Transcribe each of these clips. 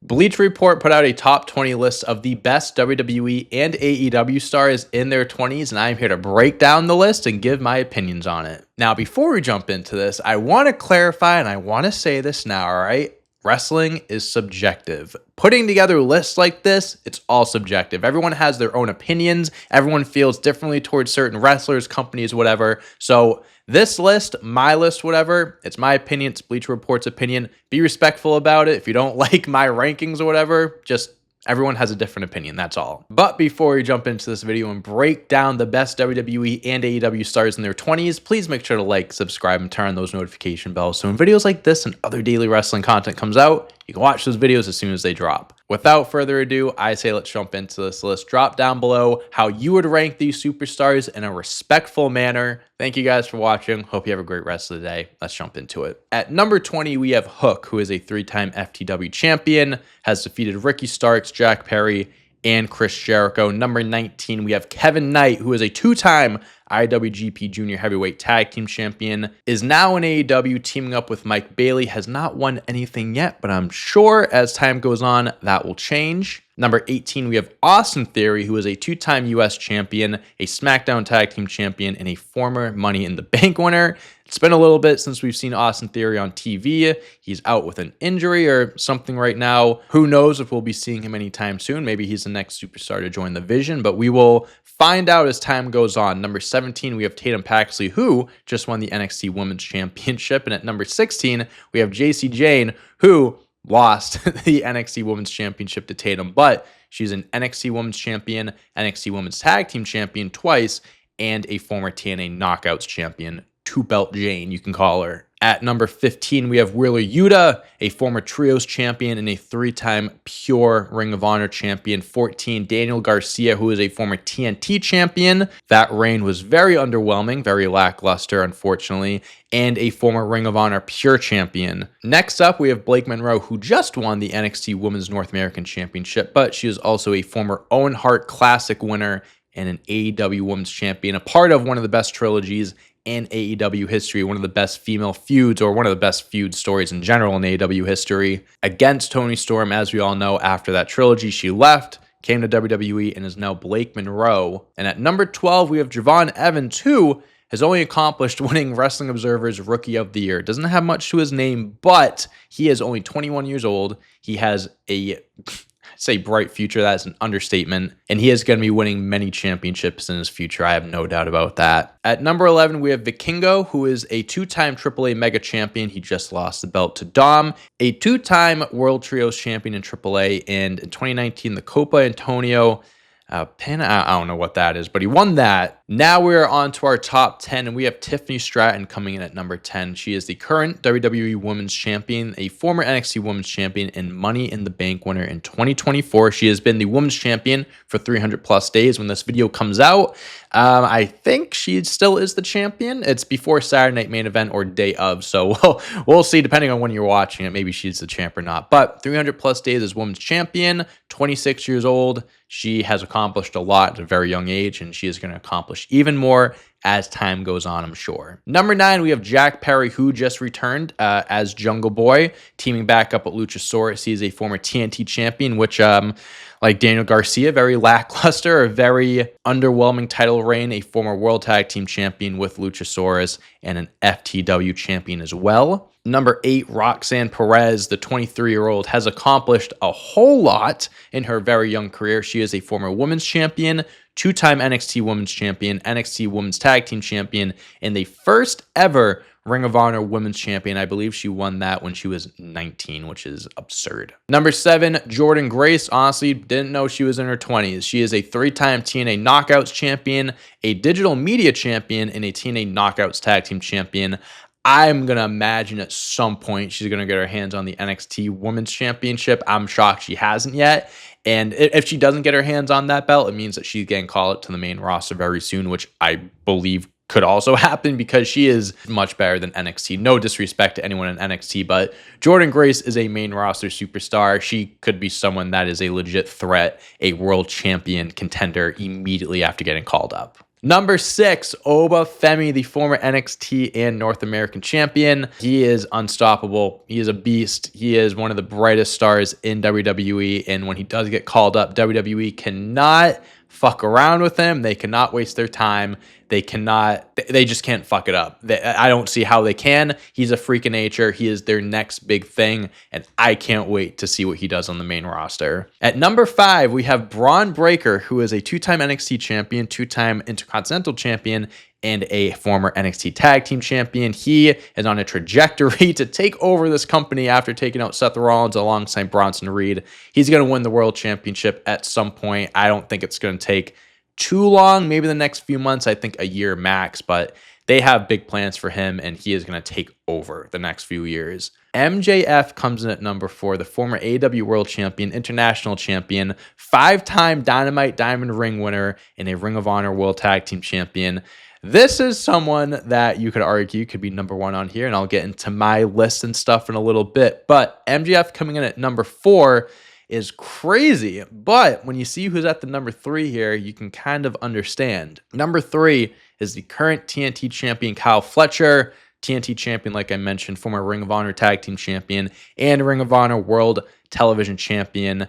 Bleacher Report put out a top 20 list of the best WWE and AEW stars in their 20s, and I'm here to break down the list and give my opinions on it. Now, before we jump into this, I want to clarify, and I want to say this now, all right? Wrestling is subjective. Putting together lists like this, it's all subjective. Everyone has their own opinions. Everyone feels differently towards certain wrestlers, companies, whatever. So this list, my list, whatever, it's my opinion. It's Bleacher Report's opinion. Be respectful about it. If you don't like my rankings or whatever, just everyone has a different opinion, that's all. But before we jump into this video and break down the best WWE and AEW stars in their 20s, please make sure to like, subscribe, and turn on those notification bells so when videos like this and other daily wrestling content comes out, you can watch those videos as soon as they drop. Without further ado, I say let's jump into this list. Drop down below how you would rank these superstars in a respectful manner. Thank you guys for watching. Hope you have a great rest of the day. Let's jump into it. At number 20, we have Hook, who is a 3-time FTW champion, has defeated Ricky Starks, Jack Perry, and Chris Jericho. Number 19, we have Kevin Knight, who is a 2-time IWGP Junior Heavyweight Tag Team Champion, is now in AEW teaming up with Mike Bailey, has not won anything yet, but I'm sure as time goes on, that will change. Number 18, we have Austin Theory, who is a 2-time US champion, a SmackDown Tag Team Champion, and a former Money in the Bank winner. It's been a little bit since we've seen Austin Theory on TV. He's out with an injury or something right now. Who knows if we'll be seeing him anytime soon. Maybe he's the next superstar to join the Vision, but we will find out as time goes on. Number 17, we have Tatum Paxley, who just won the NXT Women's Championship. And at number 16, we have JC Jane, who lost the NXT Women's Championship to Tatum, but she's an NXT Women's Champion, NXT Women's Tag Team Champion twice, and a former TNA Knockouts Champion. Two-belt Jane, you can call her. At number 15, we have Wheeler Yuta, a former Trios champion and a 3-time Pure Ring of Honor champion. 14, Daniel Garcia, who is a former TNT champion. That reign was very underwhelming, very lackluster, unfortunately, and a former Ring of Honor Pure champion. Next up, we have Blake Monroe, who just won the NXT Women's North American Championship, but she is also a former Owen Hart Classic winner and an AEW Women's Champion, a part of one of the best trilogies in AEW history, one of the best female feuds, or one of the best feud stories in general in AEW history, against Toni Storm. As we all know, after that trilogy, she left, came to WWE, and is now Blake Monroe. And at number 12, we have Javon Evans, who has only accomplished winning Wrestling Observer's Rookie of the Year. Doesn't have much to his name, but he is only 21 years old. He has a say bright future. That's an understatement. And he is going to be winning many championships in his future. I have no doubt about that. At number 11, we have Vikingo, who is a 2-time AAA Mega Champion. He just lost the belt to Dom. A 2-time World Trios Champion in AAA. And in 2019, the Copa Antonio pin, I don't know what that is, but he won that. Now we're on to our top 10, and we have Tiffany Stratton coming in at number 10. She is the current WWE Women's Champion, a former NXT Women's Champion, and Money in the Bank winner in 2024. She has been the Women's Champion for 300 plus days when this video comes out. I think she still is the champion. It's before Saturday Night Main Event or day of, so we'll see depending on when you're watching it. Maybe she's the champ or not. But 300 plus days as Women's Champion, 26 years old. She has accomplished a lot at a very young age, and she is going to accomplish even more as time goes on, I'm sure. Number 9, we have Jack Perry, who just returned as Jungle Boy, teaming back up with Luchasaurus. He is a former TNT champion, which, like Daniel Garcia, very lackluster, a very underwhelming title reign, a former World Tag Team Champion with Luchasaurus, and an FTW champion as well. Number 8, Roxanne Perez, the 23-year-old, has accomplished a whole lot in her very young career. She is a former Women's Champion, 2-time NXT Women's Champion, NXT Women's Tag Team Champion, and the first ever Ring of Honor Women's Champion. I believe she won that when she was 19, which is absurd. Number 7, Jordan Grace. Honestly, didn't know she was in her 20s. She is a 3-time TNA Knockouts Champion, a Digital Media Champion, and a TNA Knockouts Tag Team Champion. I'm going to imagine at some point she's going to get her hands on the NXT Women's Championship. I'm shocked she hasn't yet. And if she doesn't get her hands on that belt, it means that she's getting called up to the main roster very soon, which I believe could also happen because she is much better than NXT. No disrespect to anyone in NXT, but Jordan Grace is a main roster superstar. She could be someone that is a legit threat, a world champion contender immediately after getting called up. Number 6, Oba Femi, the former NXT and North American champion. He is unstoppable. He is a beast. He is one of the brightest stars in WWE. And when he does get called up, WWE cannot fuck around with him. They cannot waste their time. They just can't fuck it up. I don't see how they can. He's a freak of nature. He is their next big thing, and I can't wait to see what he does on the main roster. At number 5, we have Braun Breaker, who is a 2-time NXT champion, 2-time Intercontinental champion, and a former NXT Tag Team champion. He is on a trajectory to take over this company after taking out Seth Rollins alongside Bronson Reed. He's going to win the World Championship at some point. I don't think it's going to take too long, maybe the next few months, I think a year max, but they have big plans for him, and he is going to take over the next few years. MJF comes in at number 4, the former AEW World Champion, International Champion, 5-time Dynamite Diamond Ring winner, and a Ring of Honor World Tag Team Champion. This is someone that you could argue could be number 1 on here, and I'll get into my list and stuff in a little bit, but MJF coming in at number 4 is crazy. But when you see who's at the number 3 here, you can kind of understand. Number 3 is the current TNT champion, Kyle Fletcher. TNT champion, like I mentioned, former Ring of Honor Tag Team champion and Ring of Honor World Television champion.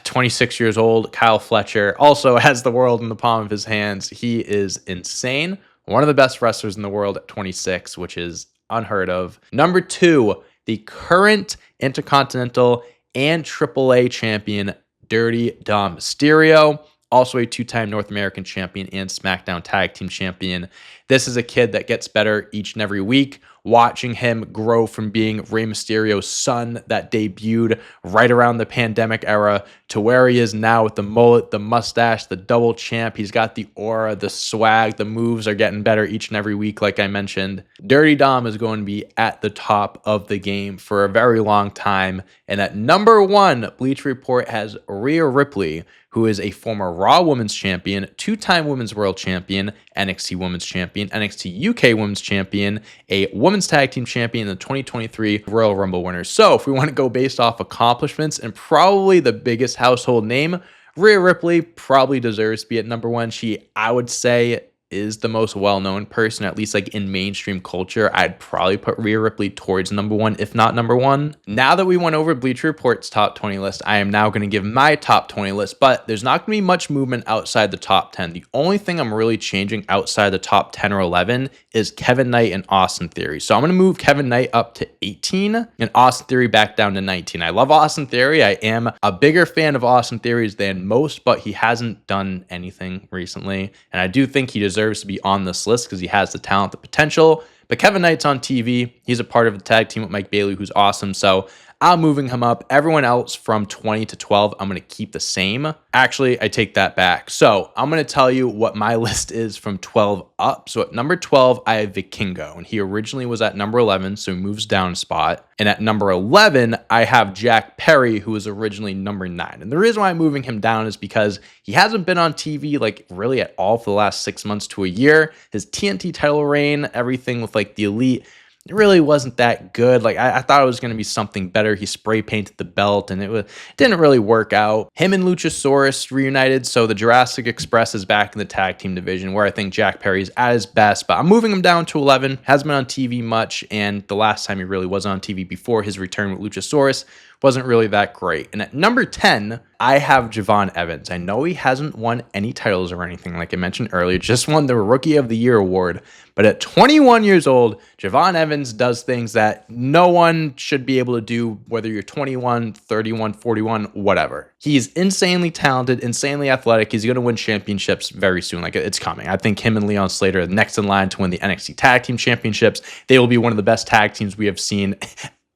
26 years old, Kyle Fletcher also has the world in the palm of his hands. He is insane. One of the best wrestlers in the world at 26, which is unheard of. Number 2, the current Intercontinental and AAA champion, Dirty Dom Mysterio, also a 2-time North American champion and SmackDown Tag Team champion. This is a kid that gets better each and every week. Watching him grow from being Rey Mysterio's son that debuted right around the pandemic era to where he is now with the mullet, the mustache, the double champ. He's got the aura, the swag, the moves are getting better each and every week, like I mentioned. Dirty Dom is going to be at the top of the game for a very long time. And at number 1, Bleacher Report has Rhea Ripley, who is a former Raw Women's Champion, 2-time Women's World Champion, NXT Women's Champion, NXT UK Women's Champion, a Women's Tag Team Champion, and the 2023 Royal Rumble winner. So if we want to go based off accomplishments and probably the biggest household name, Rhea Ripley probably deserves to be at number 1. She, I would say, is the most well-known person, at least like in mainstream culture. I'd probably put Rhea Ripley towards number 1, if not number 1. Now that we went over Bleacher Report's top 20 list, I am now going to give my top 20 list, but there's not going to be much movement outside the top 10. The only thing I'm really changing outside the top 10 or 11 is Kevin Knight and Austin Theory. So I'm going to move Kevin Knight up to 18 and Austin Theory back down to 19. I love Austin Theory. I am a bigger fan of Austin Theory's than most, but he hasn't done anything recently, and I do think he deserves to be on this list because he has the talent, the potential. But Kevin Knight's on TV. He's a part of the tag team with Mike Bailey, who's awesome. So I'm moving him up. Everyone else from 20 to 12, I'm going to keep the same. Actually, I take that back. So I'm going to tell you what my list is from 12 up. So at number 12, I have Vikingo, and he originally was at number 11, so he moves down a spot. And at number 11, I have Jack Perry, who was originally number 9. And the reason why I'm moving him down is because he hasn't been on TV like really at all for the last 6 months to a year. His TNT title reign, everything with like the Elite, it really wasn't that good. Like I thought it was going to be something better. He spray painted the belt and it didn't really work out. Him and Luchasaurus reunited, so the Jurassic Express is back in the tag team division where I think Jack Perry's at his best, but I'm moving him down to 11. Hasn't been on TV much, and the last time he really was on TV before his return with Luchasaurus wasn't really that great. And at number 10, I have Javon Evans. I know he hasn't won any titles or anything, like I mentioned earlier, just won the Rookie of the Year award. But at 21 years old, Javon Evans does things that no one should be able to do, whether you're 21, 31, 41, whatever. He's insanely talented, insanely athletic. He's going to win championships very soon. Like, it's coming. I think him and Leon Slater are next in line to win the NXT Tag Team Championships. They will be one of the best tag teams we have seen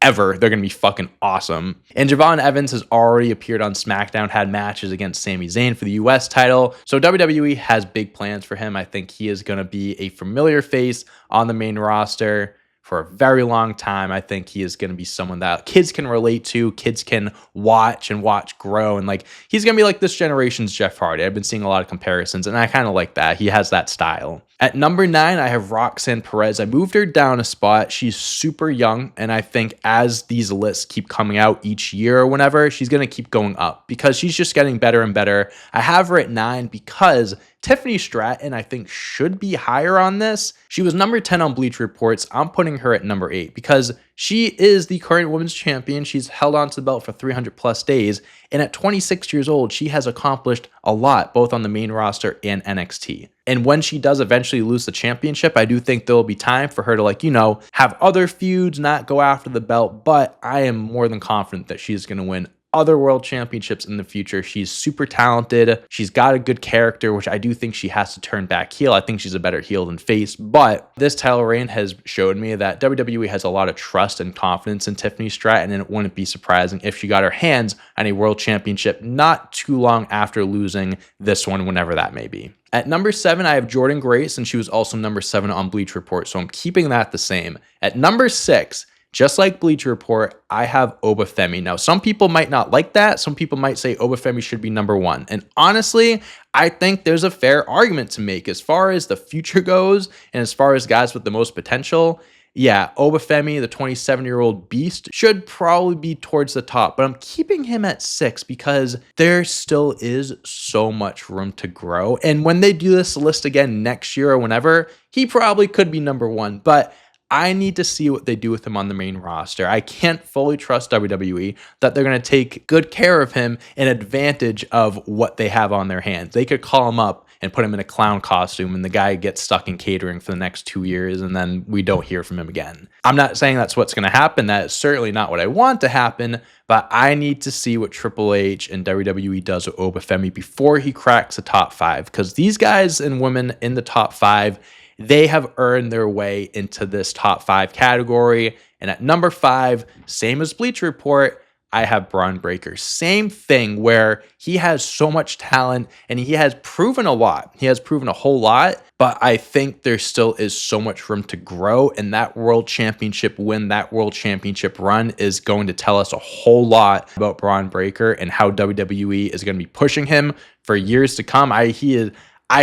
ever. They're going to be fucking awesome. And Javon Evans has already appeared on SmackDown, had matches against Sami Zayn for the US title. So WWE has big plans for him. I think he is going to be a familiar face on the main roster for a very long time. I think he is going to be someone that kids can relate to, kids can watch grow. And like, he's going to be like this generation's Jeff Hardy. I've been seeing a lot of comparisons and I kind of like that. He has that style. At number 9, I have Roxanne Perez. I moved her down a spot. She's super young, and I think as these lists keep coming out each year or whenever, she's going to keep going up because she's just getting better and better. I have her at 9 because Tiffany Stratton, I think, should be higher on this. She was number 10 on Bleacher Reports. I'm putting her at number 8 because she is the current women's champion. She's held on to the belt for 300 plus days. And at 26 years old, she has accomplished a lot, both on the main roster and NXT. And when she does eventually lose the championship, I do think there will be time for her to, have other feuds, not go after the belt. But I am more than confident that she's going to win other world championships in the future. She's super talented. She's got a good character, which I do think she has to turn back heel. I think she's a better heel than face. But this title reign has showed me that WWE has a lot of trust and confidence in Tiffany Stratton, and it wouldn't be surprising if she got her hands on a world championship not too long after losing this one, whenever that may be. At number 7, I have Jordan Grace, and she was also number 7 on Bleacher Report, so I'm keeping that the same. At number 6, just like Bleacher Report, I have Obafemi. Now, some people might not like that. Some people might say Obafemi should be number 1. And honestly, I think there's a fair argument to make as far as the future goes and as far as guys with the most potential. Yeah, Obafemi, the 27-year-old beast, should probably be towards the top, but I'm keeping him at 6 because there still is so much room to grow. And when they do this list again next year or whenever, he probably could be number 1, but I need to see what they do with him on the main roster. I can't fully trust WWE that they're going to take good care of him and advantage of what they have on their hands. They could call him up and put him in a clown costume and the guy gets stuck in catering for the next 2 years and then we don't hear from him again. I'm not saying that's what's going to happen. That is certainly not what I want to happen, but I need to see what Triple H and WWE does with Obafemi before he cracks the top 5, because these guys and women in the top 5, they have earned their way into this top 5 category. And at number 5, same as Bleacher Report, I have Braun Breaker. Same thing where he has so much talent and he has proven a lot. He has proven a whole lot, but I think there still is so much room to grow. And that world championship win, that world championship run is going to tell us a whole lot about Braun Breaker and how WWE is going to be pushing him for years to come. I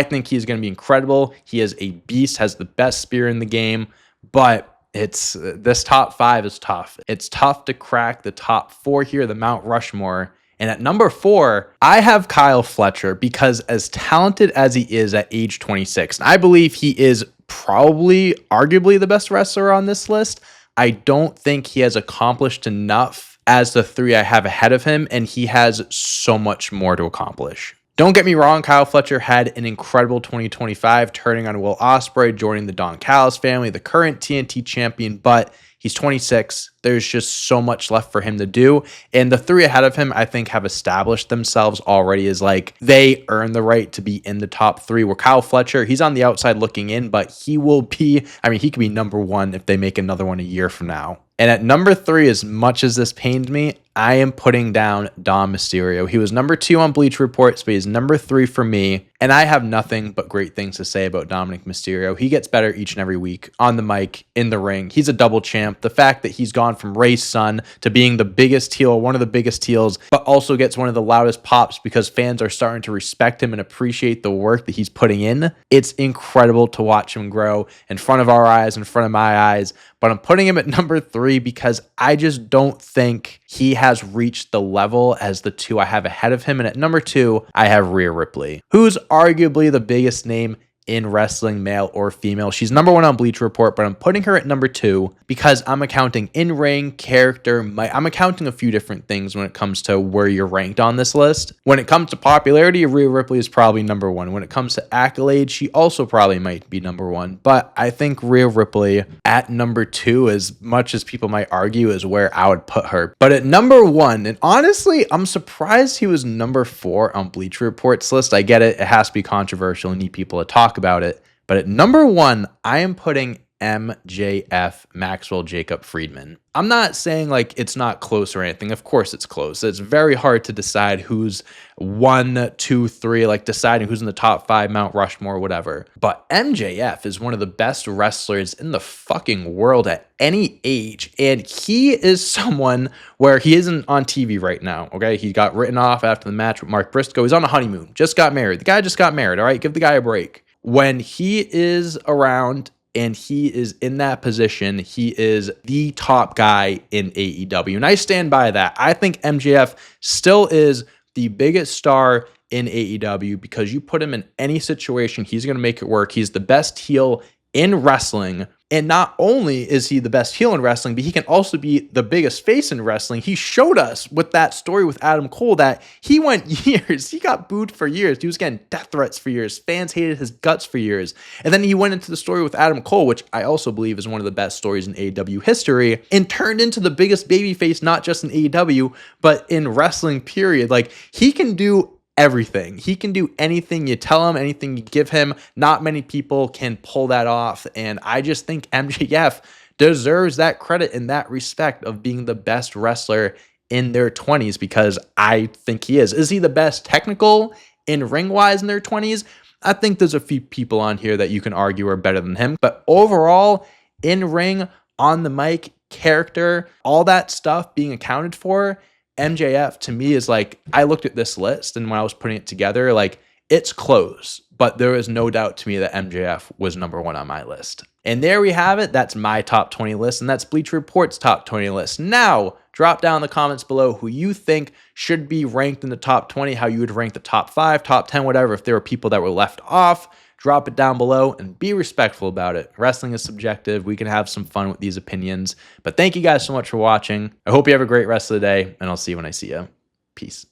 think he's going to be incredible. He is a beast, has the best spear in the game, but this top 5 is tough. It's tough to crack the top 4 here, the Mount Rushmore. And at number 4, I have Kyle Fletcher because as talented as he is at age 26, and I believe he is probably arguably the best wrestler on this list, I don't think he has accomplished enough as the 3 I have ahead of him, and he has so much more to accomplish. Don't get me wrong, Kyle Fletcher had an incredible 2025, turning on Will Ospreay, joining the Don Callis family, the current TNT champion, but he's 26. There's just so much left for him to do. And the 3 ahead of him, I think, have established themselves already as they earn the right to be in the top 3. Where Kyle Fletcher, he's on the outside looking in, but he could be number 1 if they make another one a year from now. And at number 3, as much as this pained me, I am putting down Dom Mysterio. He was number 2 on Bleacher Reports, but he's number 3 for me. And I have nothing but great things to say about Dominic Mysterio. He gets better each and every week on the mic, in the ring. He's a double champ. The fact that he's gone from Ray's son to being the biggest heel, one of the biggest heels, but also gets one of the loudest pops because fans are starting to respect him and appreciate the work that he's putting in. It's incredible to watch him grow in front of our eyes, in front of my eyes. But I'm putting him at number 3 because I just don't think he has reached the level as the 2 I have ahead of him. And at number 2, I have Rhea Ripley, who's arguably the biggest name in wrestling, male or female. She's number 1 on Bleacher Report, but I'm putting her at number 2 because I'm accounting in-ring, character, I'm accounting a few different things when it comes to where you're ranked on this list. When it comes to popularity, Rhea Ripley is probably number 1. When it comes to accolades, she also probably might be number 1, but I think Rhea Ripley at number 2, as much as people might argue, is where I would put her. But at number 1, and honestly, I'm surprised he was number 4 on Bleacher Report's list. I get it. It has to be controversial and need people to talk about it. But at number 1, I am putting MJF, Maxwell Jacob Friedman. I'm not saying it's not close or anything. Of course it's close. It's very hard to decide who's 1, 2, 3, deciding who's in the top 5, Mount Rushmore, whatever. But MJF is one of the best wrestlers in the fucking world at any age. And he is someone where he isn't on TV right now, okay? He got written off after the match with Mark Briscoe. He's on a honeymoon. Just got married. The guy just got married, all right? Give the guy a break. when he is around and he is in that position, he is the top guy in AEW. And I stand by that. I think MJF still is the biggest star in AEW because you put him in any situation, he's going to make it work. He's the best heel in wrestling. And not only is he the best heel in wrestling, but he can also be the biggest face in wrestling. He showed us with that story with Adam Cole that he went years. He got booed for years. He was getting death threats for years. Fans hated his guts for years. And then he went into the story with Adam Cole, which I also believe is one of the best stories in AEW history, and turned into the biggest babyface, not just in AEW, but in wrestling, period. Like, he can do everything. He can do anything you tell him, anything you give him. Not many people can pull that off. And I just think MJF deserves that credit and that respect of being the best wrestler in their 20s, because I think he is. Is he the best technical in ring-wise in their 20s? I think there's a few people on here that you can argue are better than him. But overall, in ring, on the mic, character, all that stuff being accounted for, MJF to me is like, I looked at this list and when I was putting it together, like, it's close, but there is no doubt to me that MJF was number one on my list. And there we have it. That's my top 20 list, and that's Bleacher Report's top 20 list. Now, drop down in the comments below who you think should be ranked in the top 20, how you would rank the top 5, top 10, whatever. If there were people that were left off, drop it down below and be respectful about it. Wrestling is subjective. We can have some fun with these opinions. But thank you guys so much for watching. I hope you have a great rest of the day, and I'll see you when I see you. Peace.